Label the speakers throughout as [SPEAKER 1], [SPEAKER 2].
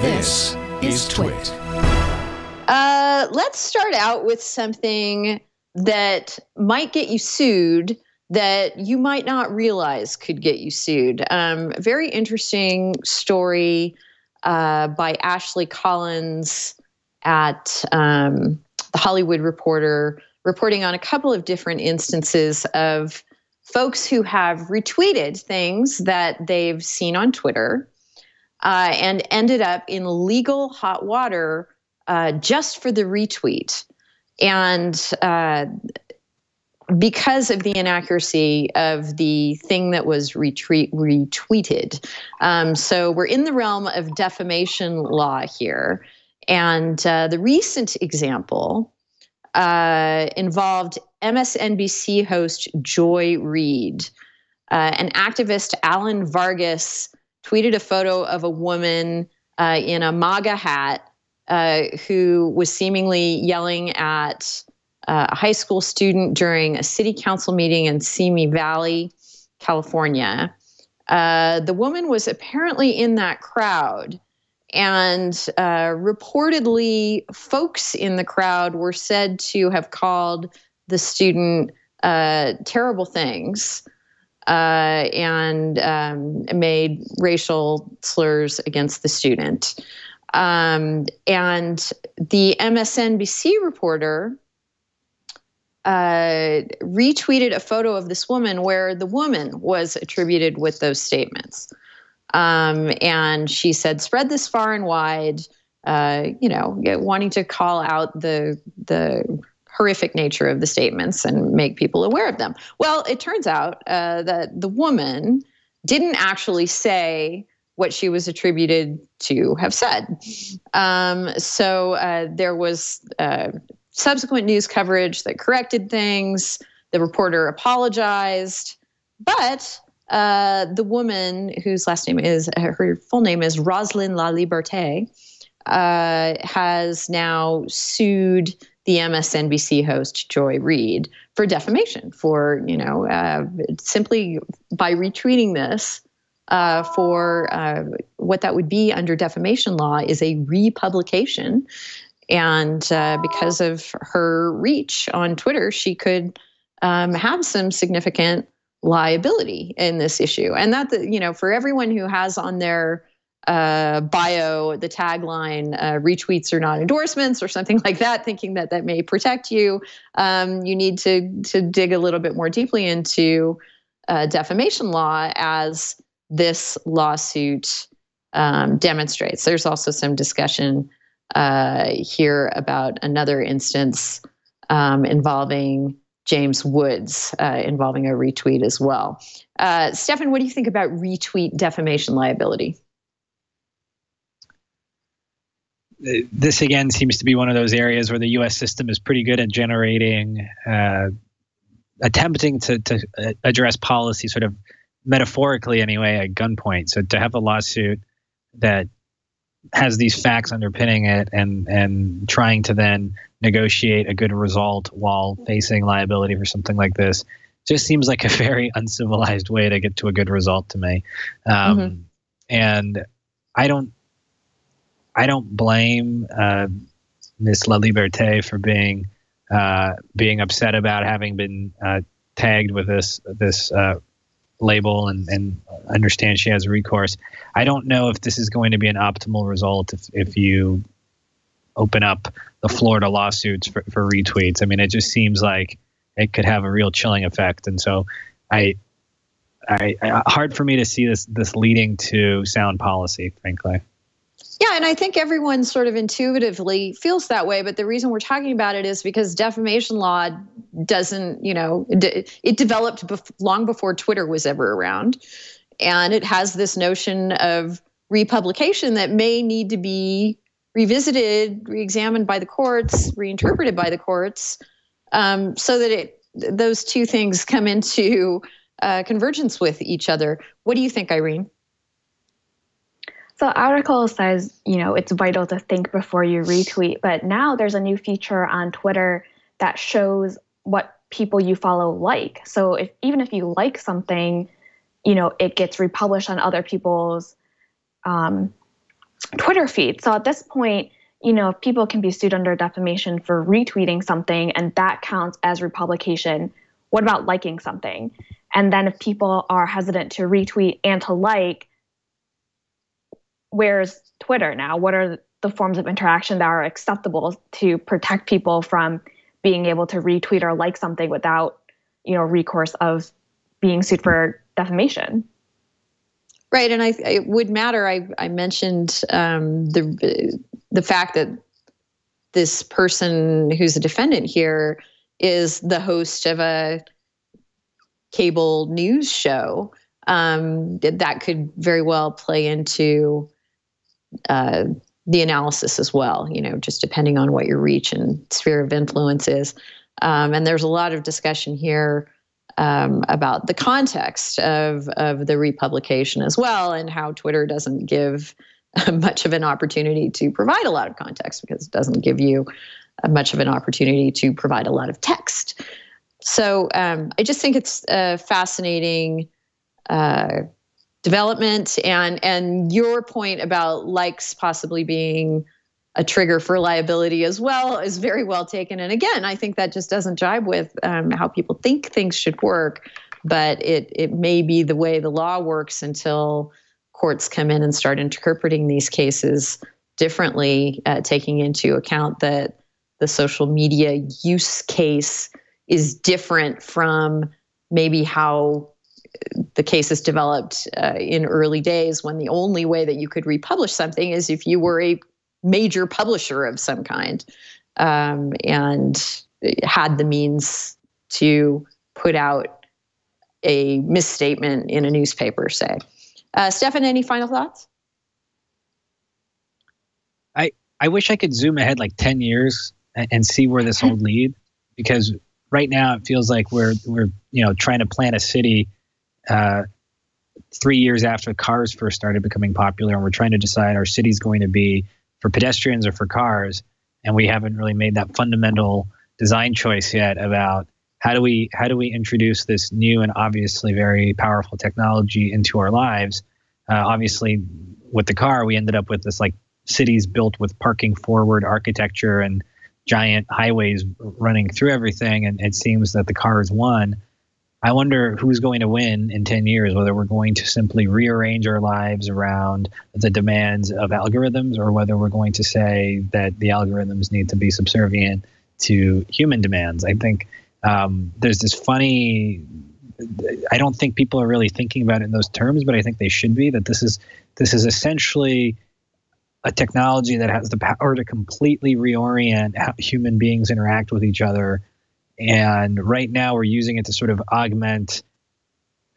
[SPEAKER 1] This is TWiT.
[SPEAKER 2] Let's start out with something that might get you sued that you might not realize could get you sued. A very interesting story by Ashley Collins at The Hollywood Reporter, reporting on a couple of different instances of folks who have retweeted things that they've seen on Twitter and ended up in legal hot water just for the retweet. And because of the inaccuracy of the thing that was retweeted. So we're in the realm of defamation law here. And the recent example involved MSNBC host Joy Reid. An activist, Alan Vargas, tweeted a photo of a woman in a MAGA hat who was seemingly yelling at a high school student during a city council meeting in Simi Valley, California. The woman was apparently in that crowd, and reportedly folks in the crowd were said to have called the student terrible things and made racial slurs against the student. And the MSNBC reporter retweeted a photo of this woman where the woman was attributed with those statements. And she said, spread this far and wide, wanting to call out the horrific nature of the statements and make people aware of them. Well, it turns out that the woman didn't actually say what she was attributed to have said. So there was subsequent news coverage that corrected things. The reporter apologized, but the woman whose her full name is Rosalind La Liberté, has now sued the MSNBC host Joy Reid for defamation, for simply by retweeting this for what that would be under defamation law is a republication. And because of her reach on Twitter, she could have some significant liability in this issue. And that, for everyone who has on their bio the tagline, retweets are not endorsements or something like that, thinking that that may protect you, you need to dig a little bit more deeply into defamation law, as this lawsuit demonstrates. There's also some discussion here about another instance involving James Woods, involving a retweet as well. Stefan, what do you think about retweet defamation liability?
[SPEAKER 3] This, again, seems to be one of those areas where the U.S. system is pretty good at generating, attempting to address policy sort of metaphorically anyway at gunpoint. So to have a lawsuit that has these facts underpinning it and trying to then negotiate a good result while facing liability for something like this just seems like a very uncivilized way to get to a good result to me. And I don't blame Miss La Liberté for being upset about having been tagged with this label and understand she has recourse. I don't know if this is going to be an optimal result if you open up the floor to lawsuits for retweets. I mean, it just seems like it could have a real chilling effect. And so I hard for me to see this leading to sound policy, frankly.
[SPEAKER 2] Yeah, and I think everyone sort of intuitively feels that way. But the reason we're talking about it is because defamation law doesn't, it developed long before Twitter was ever around. And it has this notion of republication that may need to be revisited, reexamined by the courts, reinterpreted by the courts, so that those two things come into convergence with each other. What do you think, Irene?
[SPEAKER 4] So the article says, it's vital to think before you retweet, but now there's a new feature on Twitter that shows what people you follow like. So even if you like something, it gets republished on other people's Twitter feed. So at this point, if people can be sued under defamation for retweeting something and that counts as republication, what about liking something? And then if people are hesitant to retweet and to like, where's Twitter now? What are the forms of interaction that are acceptable to protect people from being able to retweet or like something without, recourse of being sued for defamation?
[SPEAKER 2] Right, and it would matter. I mentioned the fact that this person who's a defendant here is the host of a cable news show. That could very well play into the analysis as well, just depending on what your reach and sphere of influence is. And there's a lot of discussion here about the context of the republication as well, and how Twitter doesn't give much of an opportunity to provide a lot of context, because it doesn't give you much of an opportunity to provide a lot of text. So I just think it's a fascinating development, and your point about likes possibly being a trigger for liability as well is very well taken. And again, I think that just doesn't jibe with how people think things should work, but it may be the way the law works until courts come in and start interpreting these cases differently, taking into account that the social media use case is different from maybe how the case is developed in early days, when the only way that you could republish something is if you were a major publisher of some kind and had the means to put out a misstatement in a newspaper, say. Stefan, any final thoughts?
[SPEAKER 3] I wish I could zoom ahead like 10 years and see where this will lead, because right now it feels like we're trying to plan a city 3 years after cars first started becoming popular, and we're trying to decide our city's going to be for pedestrians or for cars, and we haven't really made that fundamental design choice yet about how do we introduce this new and obviously very powerful technology into our lives. Obviously, with the car, we ended up with this like cities built with parking forward architecture and giant highways running through everything, and it seems that the car is one. I wonder who's going to win in 10 years, whether we're going to simply rearrange our lives around the demands of algorithms, or whether we're going to say that the algorithms need to be subservient to human demands. I think there's this funny, I don't think people are really thinking about it in those terms, but I think they should be, that this is essentially a technology that has the power to completely reorient how human beings interact with each other. And right now we're using it to sort of augment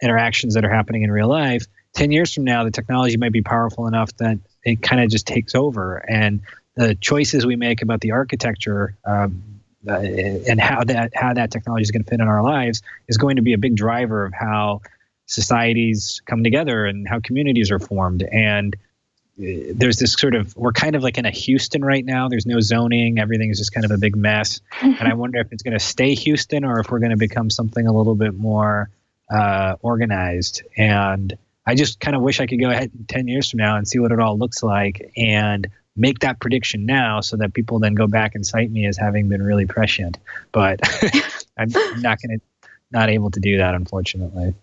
[SPEAKER 3] interactions that are happening in real life. 10 years from now, the technology might be powerful enough that it kind of just takes over. And the choices we make about the architecture and how that technology is going to fit in our lives is going to be a big driver of how societies come together and how communities are formed. And there's this sort of, we're kind of like in a Houston right now. There's no zoning. Everything is just kind of a big mess. And I wonder if it's going to stay Houston or if we're going to become something a little bit more organized. And I just kind of wish I could go ahead 10 years from now and see what it all looks like and make that prediction now, so that people then go back and cite me as having been really prescient. But I'm not able to do that, unfortunately.